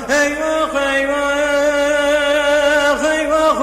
eyvah eyvah eyvah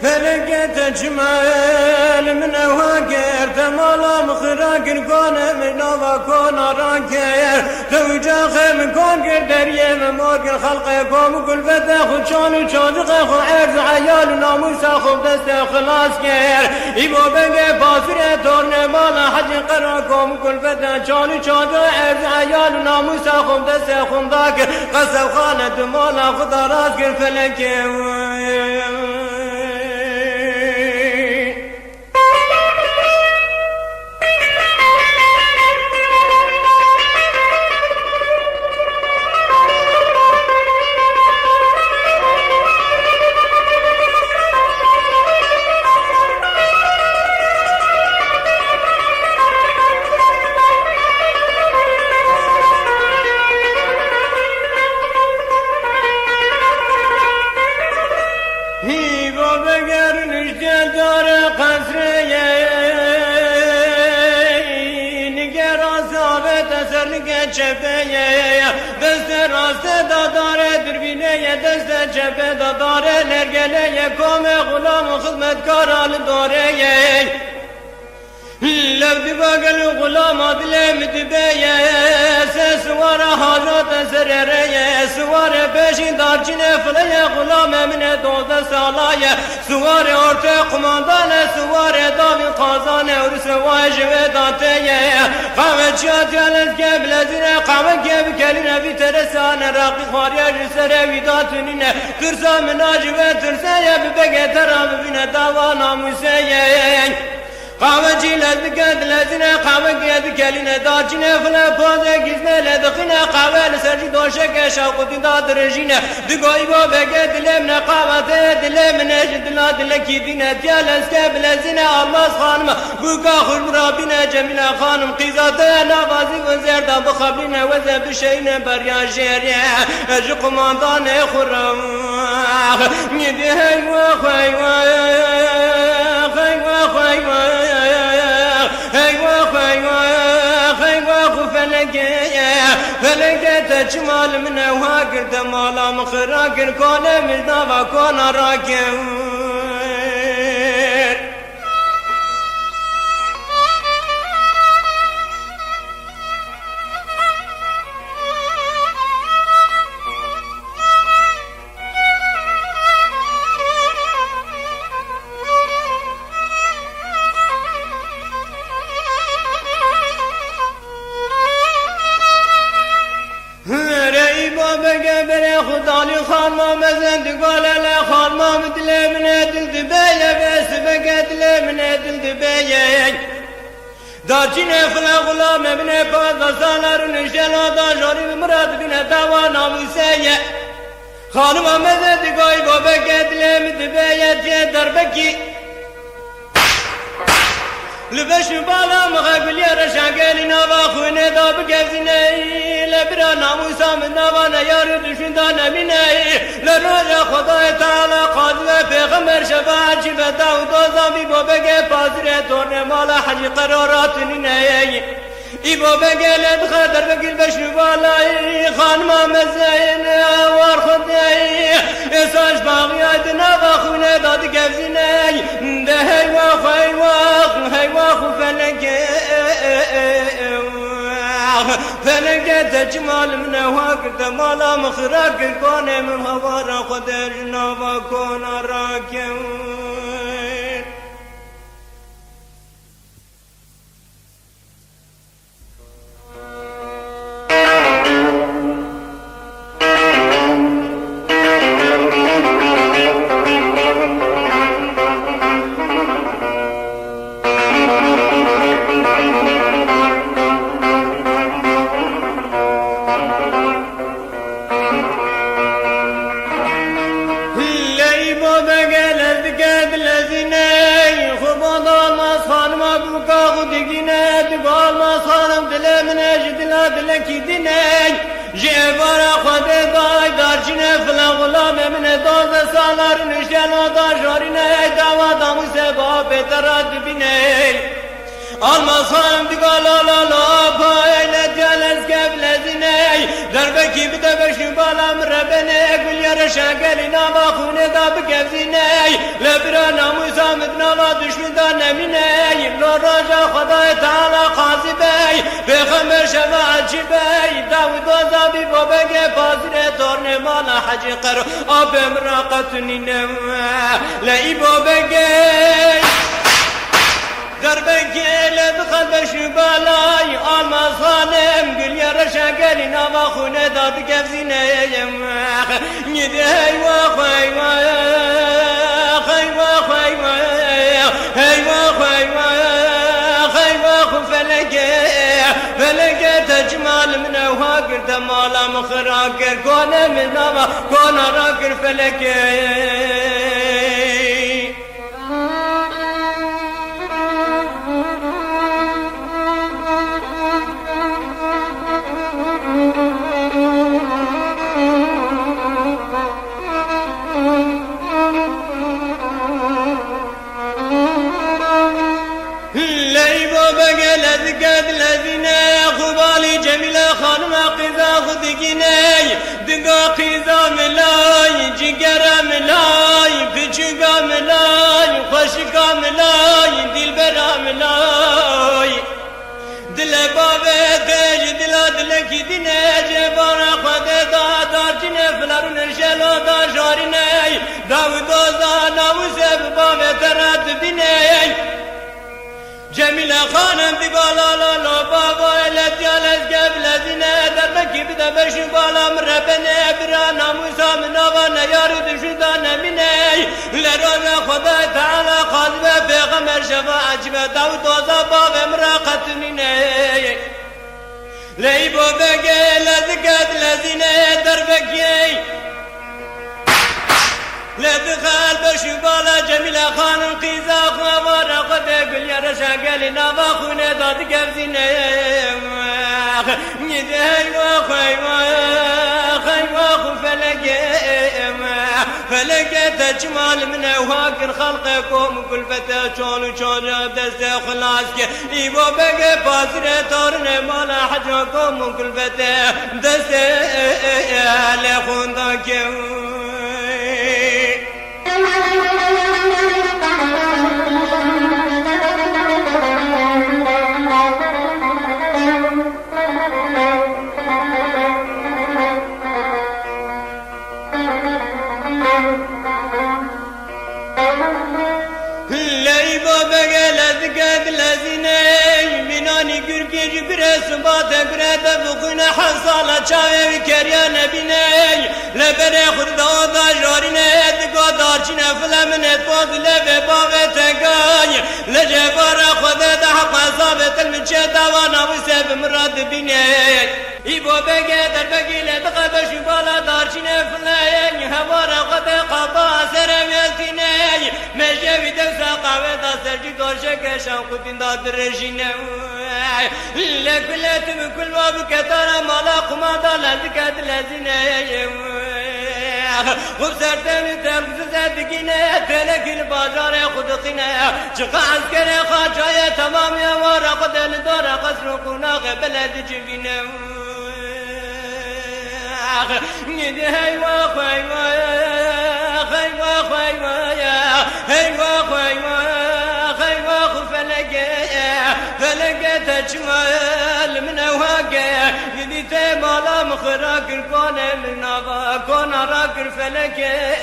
feleke tecmel min evaker temalam khirakin kone min avakon araker tevcahim konker deryem morgen khalqe kom kulbete khuçanu çocuk khu erz ayal namusa khub deste khlas ker ibo benge basire torne mala hac qara kom kulbete çanu çocuk erz ayal namusa khub deste khundak qasav khanet mala khudaraz ker feleke Deste raste da dare dirbineye deste cephe da dare nergeleye kome gulam hizmetkar al doreye levdi bagel gulam adile midbeye ses vara hacat serereye suvare peşin darcine fleye gulam emine doze salaye suvare orte kumandane suvare davi kazane urse vajve dateye kahve çatiyalez geblezine kahve gebkeline viteresane rakı khariye jisere vidatünine tırsa minacive tırseye bibege terabibine dava namuseye kahveci lezine kahve giyedi keline darcine file poze gizne ledikine kahve serci doşeke şakutida direjine digoybo bege dilemne kahvete dilemne cidila dileki dine tiyaleske bilezine almaz hanım bu kahul Rabbine Cemile hanım kizate navazi ve zerda bu kabline ve zebdi şeyine beryan jeriye eci kumandane khurram nidi heyvah heyvah heyvah heyvah feleke tecmal min evhakir temalam khırakir kone mizdava kona rakir Khudali khalma mezendi galele khalma dilemin edildi beye vesbeke dilemin edildi beye Darcine file gulam emine pazasaların işelada jari murad bine dava namuseye Khalma mezendi gaybo beke dilemin beye diye darbeki Lübeş balam gagül yarışa gelin hava khune da bgezine lebra namusa min davana yarı düşündan emine le roja Khuda Teala qad ve peygamber şefaatçi ve Davud o zabi bobege pazire torne mala hac qararatine İbo begeled khadar begil beşnu balay khanma mezeyn var khudey esaş bağiyat nava khune dad gevzine de heyvah heyvah heyvah feleke tecmal min evhak temala mkhrak kone min havara khuder nava kona rakem dileki diney jevara khode day darcine flan gulam emine doze saların işen oda jorine dava damu sebab terad biney almaz hanım digala la la payle teles geblezine derbe دربکی بده بشو بالا مربنه گل یار شنگلی ناما خونه دا بگفزینه لبرا ناموسا مدناما دشمن دا نمینه لراجا خدای تعالی قاضی بی پیغمبر شفاعت چی بی داود و زابی بابگه پازر تورن مالا حجی قر آب مراقتنی نوه لئی بابگه دربکی لبخل بشو بالای آلماز خانم گل یار شنگلی ناما خونه دا بگفزینه نیده هیوا خویوا خیوا خویوا هیوا خویوا خیوا خو فلگه تجمال من اوها کرد مالا مخرا کر کونه من ناما کونه را کر فلگه دقا قیزا ملای جگرا ملای پچگا ملای خوشگا ملای دل برا ملای دل بابه دیج دلا دلکی دینه جبارا خود دادار جنه فلارون شلو دا جارینه داودوزا ناموسه بابه ترات بینه جمیل خانم دی بالا لالا بابا الاتیال از قبل ازینه دربکی بده بشو بالا مربنه برا ناموسا مناوا نیارو دشودا نمینه لرانا خدا تعالی قلب پیغمبر شفاعت و داود وزا باب مراقتنینه لی بابگه لذکت لزینه دربکی لدخل بشو بالا جمیل خانم قیزا خواه خود گل یار شنگلی ناوا خونه داد گفزینه نیده هیوا خویوا خیوا خو فلگه تجمال من اوها کن خلقكم کلفته چون دست خلاص که ایوا بگه پاسره تارن مالا حجاکم کلفته دست لخوندا که سبات برد بخون حصال چاوی کریا نبینه لبره خورده دا جارینه دگا دارچینه فلمنت باز لبه باوه تگای لجبار خود ده حق عذاب تلمچه دوانا وسب مراد بینه ایبو بگه در بگی لدقه بشو بالا دارچینه فلین هوار خود قبا سرمیلتینه مجوی دوسا قوه دا سرجی دارشه کشم خودین دا درشینه لكلتم كل ما بكتانا مالا قمادا لذكت لزينه وبسرتني تمزز دقينه تلك البازار خدقينه شقا عسكري خاجاية تمام يا ورا قد الدار قصر قناغ بلد جبينه ندي هيوا خيوا خيوا خيوا هيوا خيوا فلقى تجمال من اوهاقه يديت مالا مخراكر كون من نظا كون راكر فلقى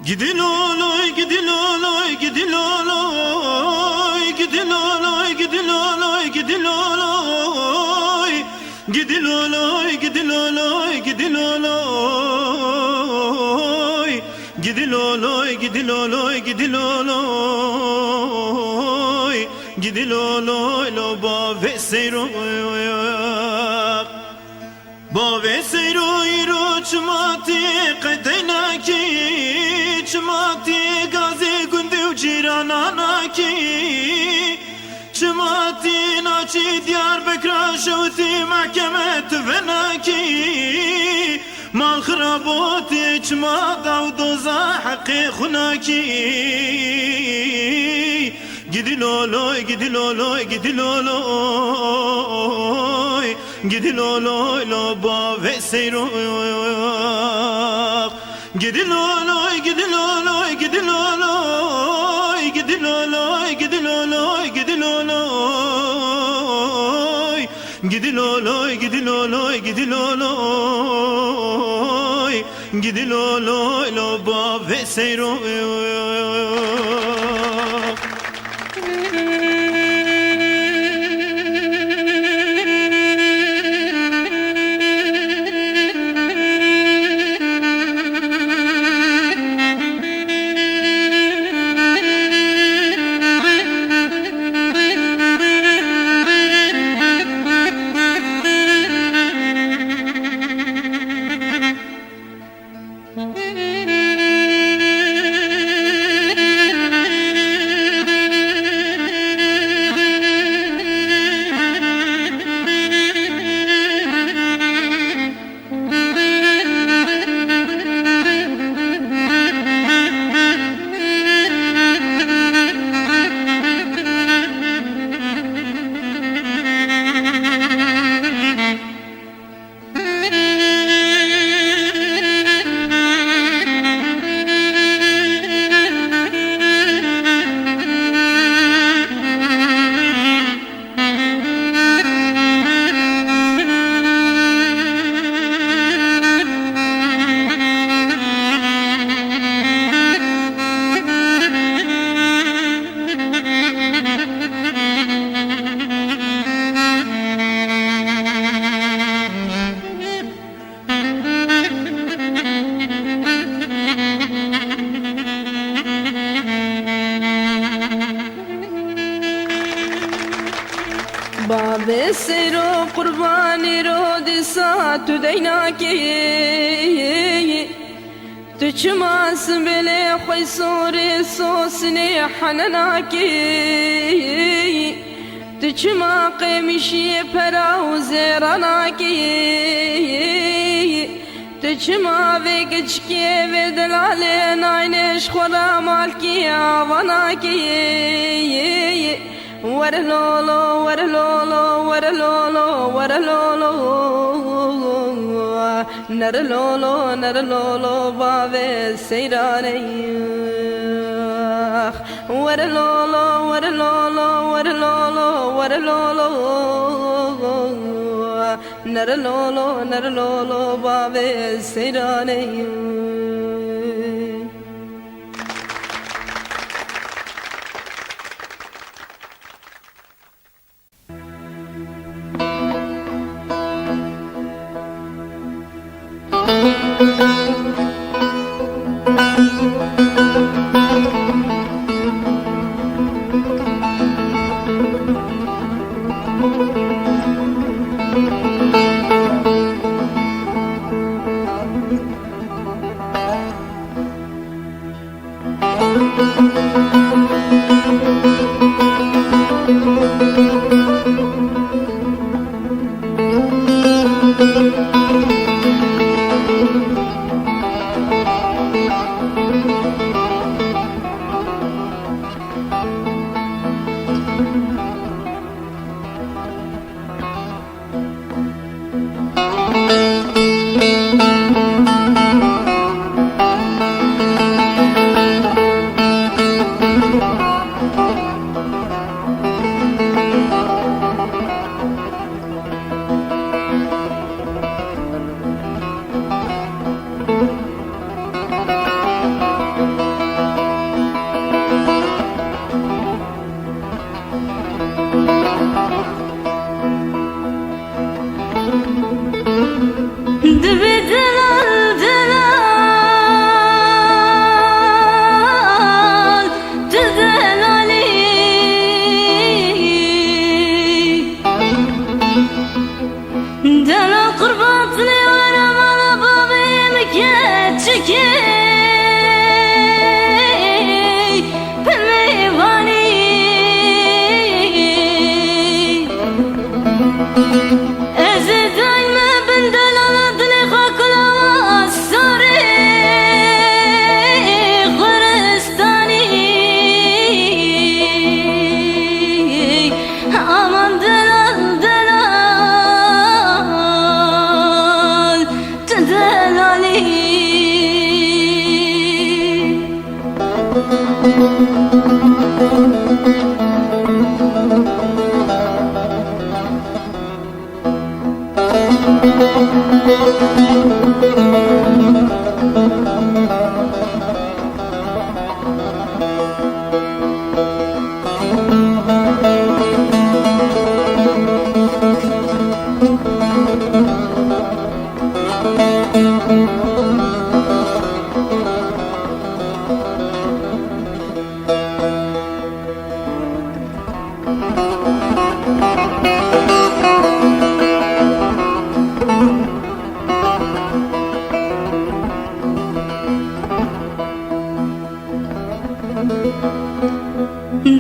Gidin oloy, gidin oloy, gidin oloy, gidin oloy, gidin oloy, gidin oloy, gidin oloy, gidin oloy, gidin oloy, gidin oloy, gidin oloy, gidin oloy, gidin oloy, lo ba ve seyro. Bave seyro iro çmati qeteynaki çmati gazi gundi u cirananaki çmati naçi Diyarbekir'a şevti mahkemet venaki mal xraboti çma davdoza haqqi xunaki gidin oloy gidin oloy gidin oloy gidin oloy lo ba ve seyro gidin oloy gidin oloy gidin oloy gidin oloy gidin oloy gidin oloy gidin oloy gidin oloy gidin oloy gidin oloy lo ba ve seyro باب سيرو قرباني رودي ساتو ديناكي تجمع سبلي خوي سوري سوسني حنناكي تجمع قمشي براو زيراناكي تجمع بيكشكي بدلالي ناينش خورا مالكي عواناكي ورلولو ورلولو ورلولو ورلولو نرلولو نرلولو بابي سيراني ورلولو ورلولو ورلولو ورلولو نرلولو نرلولو بابي سيراني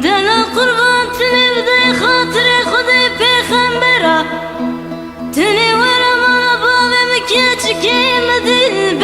دلا قربان تنی بدای خاطر خودی پیغمبرا تنی ورا مالا باوی مکیه چکیم دل